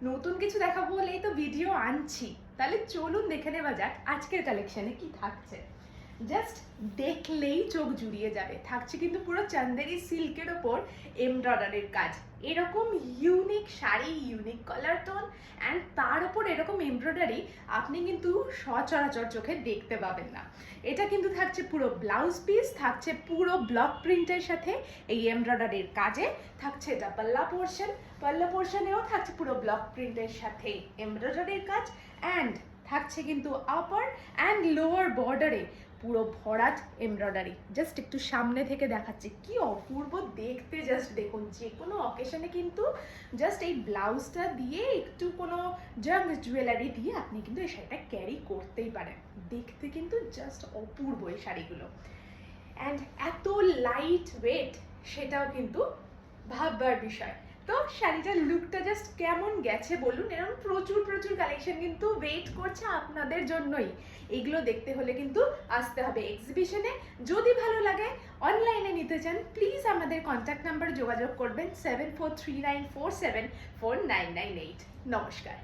নতুন কিছু দেখাবো বলেই তো ভিডিও আনছি, তাহলে চলুন দেখে নেওয়া যাক আজকের কালেকশনে কি থাকছে। জাস্ট দেখলেই চোখ জুড়িয়ে যাবে। থাকছে কিন্তু পুরো চান্দেরি সিল্কের ওপর এমব্রয়ডারির কাজ, এরকম unique sari, unique colour tone and তার উপর এরকম এমব্রয়ডারি আপনি কিন্তু সচরাচর চোখে দেখতে পাবেন না। এটা কিন্তু থাকছে পুরো ব্লাউজ পিস, থাকছে পুরো ব্লক প্রিন্টের সাথে এই এমব্রয়ডারির কাজে, থাকছে এটা পাল্লা পোর্শনেও থাকছে পুরো ব্লক প্রিন্টের সাথে এমব্রয়ডারির কাজ অ্যান্ড থাকছে কিন্তু আপার অ্যান্ড লোয়ার বর্ডারে পুরো ভরাট এমব্রয়ডারি। জাস্ট একটু সামনে থেকে দেখাচ্ছি, কি অপূর্ব দেখতে। জাস্ট দেখুন, যে কোনো অকেশনে কিন্তু জাস্ট এই ব্লাউজটা দিয়ে একটু কোনো জাঙ্ক জুয়েলারি দিয়ে আপনি কিন্তু এই শাড়িটা ক্যারি করতেই পারেন। দেখতে কিন্তু জাস্ট অপূর্ব এই শাড়িগুলো, অ্যান্ড এত লাইট ওয়েট সেটাও কিন্তু ভাববার বিষয়। তো শাড়িটার লুকটা জাস্ট কেমন গেছে বলুন। এরকম প্রচুর প্রচুর কালেকশন কিন্তু ওয়েট করছে আপনাদের জন্যই। এগুলো দেখতে হলে কিন্তু আসতে হবে এক্সিবিশনে। যদি ভালো লাগে, অনলাইনে নিতে চান, প্লিজ আমাদের কন্ট্যাক্ট নাম্বারে যোগাযোগ করবেন 7439474998। নমস্কার।